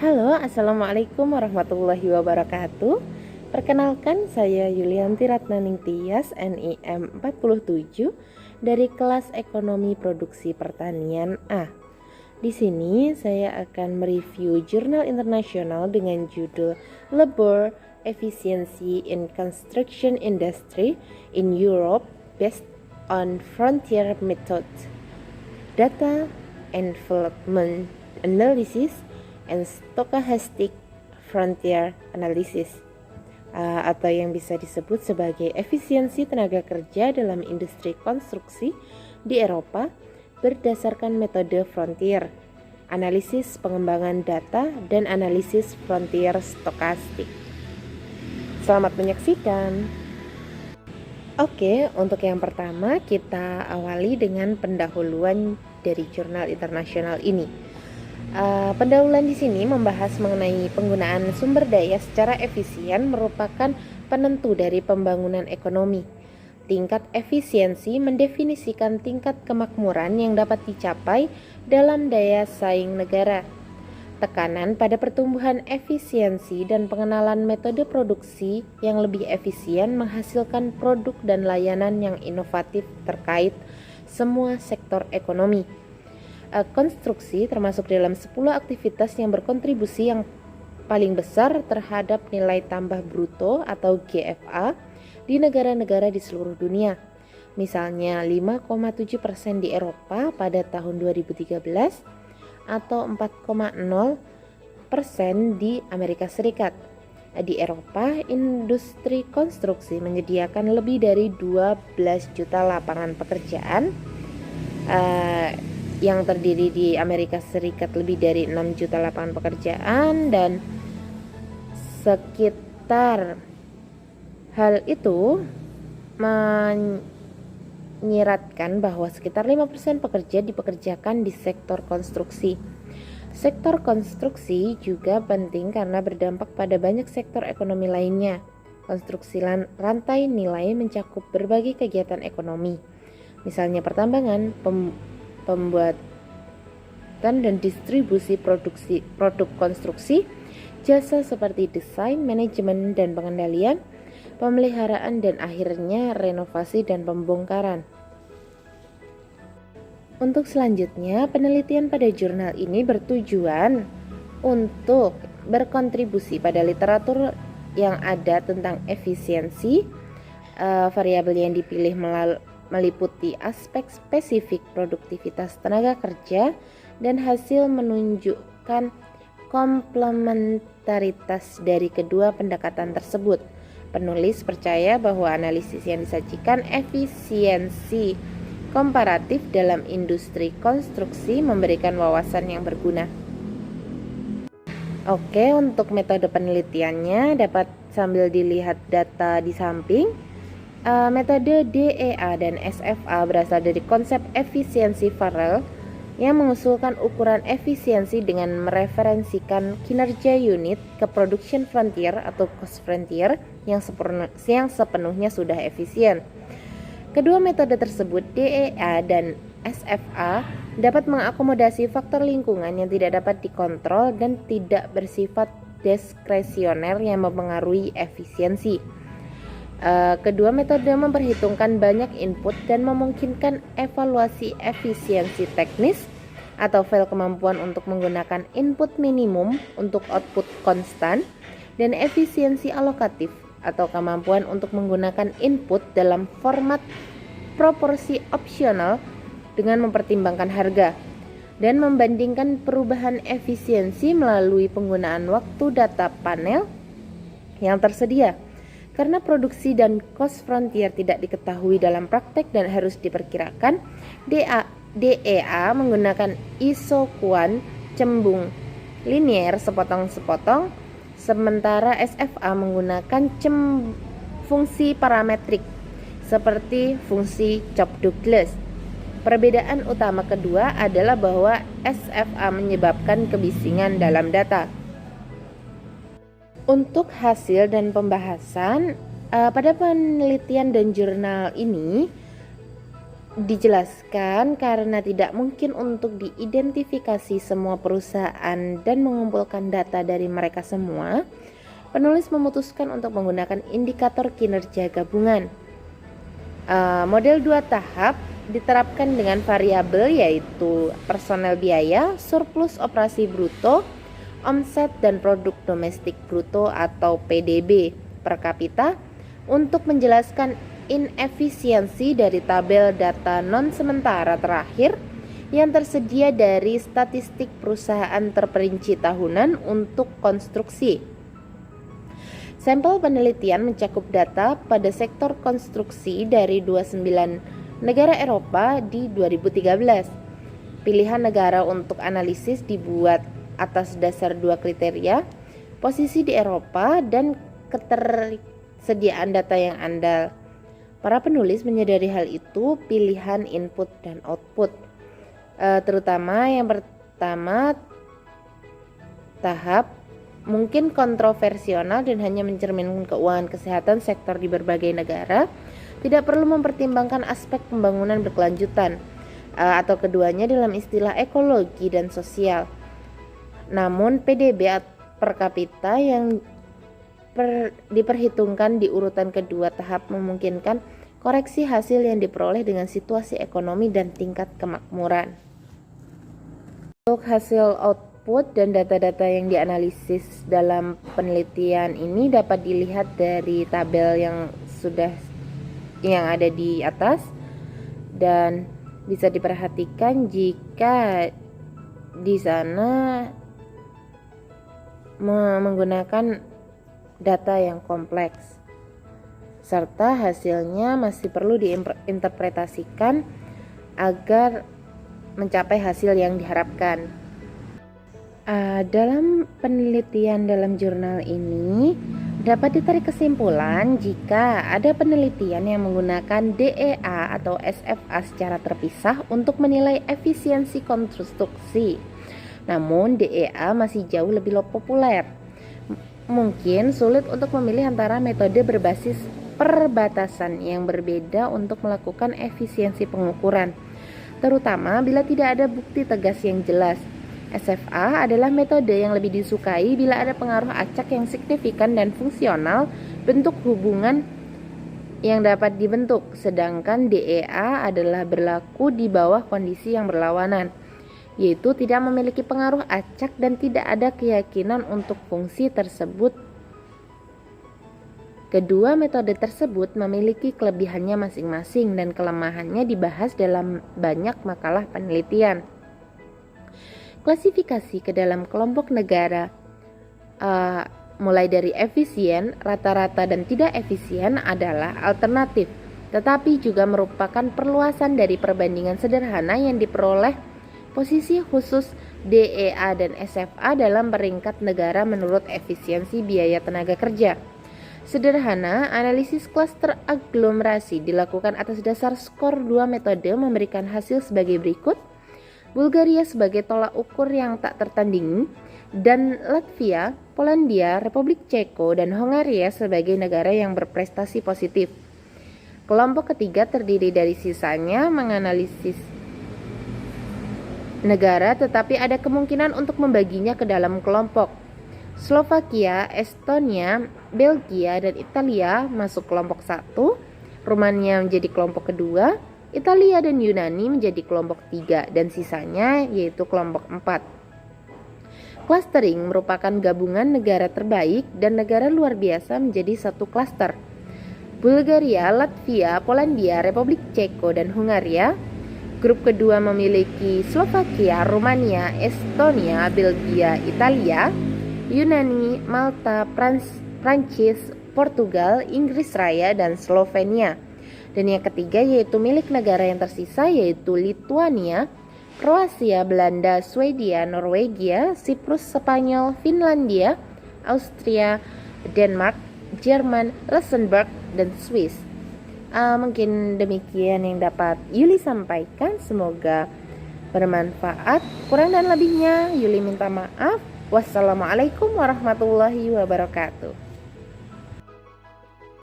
Halo, Assalamualaikum warahmatullahi wabarakatuh. Perkenalkan, saya Yulianti Ratnaning Tias, NIM 47 dari kelas Ekonomi Produksi Pertanian A. Di sini saya akan mereview jurnal internasional dengan judul Labor Efficiency in Construction Industry in Europe Based on Frontier Methods, Data Envelopment Analysis and Stochastic Frontier Analysis, atau yang bisa disebut sebagai efisiensi tenaga kerja dalam industri konstruksi di Eropa berdasarkan metode frontier, analisis pengembangan data, dan analisis frontier stokastik. Selamat menyaksikan. Oke, untuk yang pertama kita awali dengan pendahuluan dari jurnal internasional ini. Pendahuluan di sini membahas mengenai penggunaan sumber daya secara efisien merupakan penentu dari pembangunan ekonomi. Tingkat efisiensi mendefinisikan tingkat kemakmuran yang dapat dicapai dalam daya saing negara. Tekanan pada pertumbuhan efisiensi dan pengenalan metode produksi yang lebih efisien menghasilkan produk dan layanan yang inovatif terkait semua sektor ekonomi. Konstruksi termasuk dalam 10 aktivitas yang berkontribusi yang paling besar terhadap nilai tambah bruto atau GFA di negara-negara di seluruh dunia. Misalnya 5,7% di Eropa pada tahun 2013 atau 4,0% di Amerika Serikat. Di Eropa, industri konstruksi menyediakan lebih dari 12 juta lapangan pekerjaan, yang terdiri di Amerika Serikat lebih dari 6 juta lapangan pekerjaan, dan sekitar hal itu menyiratkan bahwa sekitar 5% pekerja dipekerjakan di sektor konstruksi. Sektor konstruksi juga penting karena berdampak pada banyak sektor ekonomi lainnya. Konstruksi rantai nilai mencakup berbagai kegiatan ekonomi, misalnya pertambangan, pembuatan dan distribusi produk konstruksi, jasa seperti desain, manajemen dan pengendalian, pemeliharaan, dan akhirnya renovasi dan pembongkaran. Untuk selanjutnya, penelitian pada jurnal ini bertujuan untuk berkontribusi pada literatur yang ada tentang efisiensi. Variabel yang dipilih meliputi aspek spesifik produktivitas tenaga kerja dan hasil menunjukkan komplementaritas dari kedua pendekatan tersebut. Penulis percaya bahwa analisis yang disajikan efisiensi komparatif dalam industri konstruksi memberikan wawasan yang berguna. Oke, untuk metode penelitiannya dapat sambil dilihat data di samping. Metode DEA dan SFA berasal dari konsep efisiensi Farrell yang mengusulkan ukuran efisiensi dengan mereferensikan kinerja unit ke production frontier atau cost frontier yang sepenuhnya sudah efisien. Kedua metode tersebut, DEA dan SFA, dapat mengakomodasi faktor lingkungan yang tidak dapat dikontrol dan tidak bersifat diskresioner yang mempengaruhi efisiensi. Kedua metode memperhitungkan banyak input dan memungkinkan evaluasi efisiensi teknis atau file kemampuan untuk menggunakan input minimum untuk output konstan, dan efisiensi alokatif atau kemampuan untuk menggunakan input dalam format proporsi opsional dengan mempertimbangkan harga, dan membandingkan perubahan efisiensi melalui penggunaan waktu data panel yang tersedia. Karena produksi dan cost frontier tidak diketahui dalam praktek dan harus diperkirakan, DEA menggunakan isokuan cembung linier sepotong-sepotong, sementara SFA menggunakan fungsi parametrik seperti fungsi Cobb-Douglas. Perbedaan utama kedua adalah bahwa SFA menyebabkan kebisingan dalam data. Untuk hasil dan pembahasan pada penelitian dan jurnal ini, Dijelaskan karena tidak mungkin untuk diidentifikasi semua perusahaan dan mengumpulkan data dari mereka semua, penulis memutuskan untuk menggunakan indikator kinerja gabungan. Model 2 tahap diterapkan dengan variabel yaitu personel biaya, surplus operasi bruto, omset dan produk domestik bruto atau PDB per kapita untuk menjelaskan inefisiensi dari tabel data non-sementara terakhir yang tersedia dari statistik perusahaan terperinci tahunan untuk konstruksi. Sampel penelitian mencakup data pada sektor konstruksi dari 29 negara Eropa di 2013. Pilihan negara untuk analisis dibuat atas dasar dua kriteria, posisi di Eropa dan ketersediaan data yang andal. Para penulis menyadari hal itu, pilihan input dan output. Terutama yang pertama, tahap mungkin kontroversial dan hanya mencerminkan keuangan kesehatan sektor di berbagai negara, tidak perlu mempertimbangkan aspek pembangunan berkelanjutan, atau keduanya dalam istilah ekologi dan sosial. Namun PDB per kapita yang diperhitungkan di urutan kedua tahap memungkinkan koreksi hasil yang diperoleh dengan situasi ekonomi dan tingkat kemakmuran. Untuk hasil output dan data-data yang dianalisis dalam penelitian ini dapat dilihat dari tabel yang ada di atas, dan bisa diperhatikan jika di sana menggunakan data yang kompleks, serta hasilnya masih perlu diinterpretasikan agar mencapai hasil yang diharapkan. Dalam penelitian dalam jurnal ini dapat ditarik kesimpulan jika ada penelitian yang menggunakan DEA atau SFA secara terpisah untuk menilai efisiensi konstruksi. Namun DEA masih jauh lebih populer. Mungkin sulit untuk memilih antara metode berbasis perbatasan yang berbeda untuk melakukan efisiensi pengukuran, terutama bila tidak ada bukti tegas yang jelas. SFA adalah metode yang lebih disukai bila ada pengaruh acak yang signifikan dan fungsional bentuk hubungan yang dapat dibentuk, sedangkan DEA adalah berlaku di bawah kondisi yang berlawanan, yaitu tidak memiliki pengaruh acak dan tidak ada keyakinan untuk fungsi tersebut. Kedua metode tersebut memiliki kelebihannya masing-masing dan kelemahannya dibahas dalam banyak makalah penelitian. Klasifikasi ke dalam kelompok negara mulai dari efisien, rata-rata dan tidak efisien adalah alternatif, tetapi juga merupakan perluasan dari perbandingan sederhana yang diperoleh posisi khusus DEA dan SFA dalam peringkat negara menurut efisiensi biaya tenaga kerja. Sederhana, analisis klaster aglomerasi dilakukan atas dasar skor dua metode memberikan hasil sebagai berikut. Bulgaria sebagai tolak ukur yang tak tertandingi, dan Latvia, Polandia, Republik Ceko, dan Hongaria sebagai negara yang berprestasi positif. Kelompok ketiga terdiri dari sisanya menganalisis negara, tetapi ada kemungkinan untuk membaginya ke dalam kelompok. Slovakia, Estonia, Belgia, dan Italia masuk kelompok 1, Rumania menjadi kelompok kedua, Italia dan Yunani menjadi kelompok 3, dan sisanya yaitu kelompok 4. Clustering merupakan gabungan negara terbaik dan negara luar biasa menjadi satu klaster. Bulgaria, Latvia, Polandia, Republik Ceko, dan Hungaria. Grup kedua memiliki Slovakia, Rumania, Estonia, Belgia, Italia, Yunani, Malta, Prancis, Portugal, Inggris Raya, dan Slovenia. Dan yang ketiga yaitu milik negara yang tersisa yaitu Lituania, Kroasia, Belanda, Swedia, Norwegia, Siprus, Spanyol, Finlandia, Austria, Denmark, Jerman, Luxembourg, dan Swiss. Mungkin demikian yang dapat Yuli sampaikan, semoga bermanfaat. Kurang dan lebihnya Yuli minta maaf. Wassalamualaikum warahmatullahi wabarakatuh.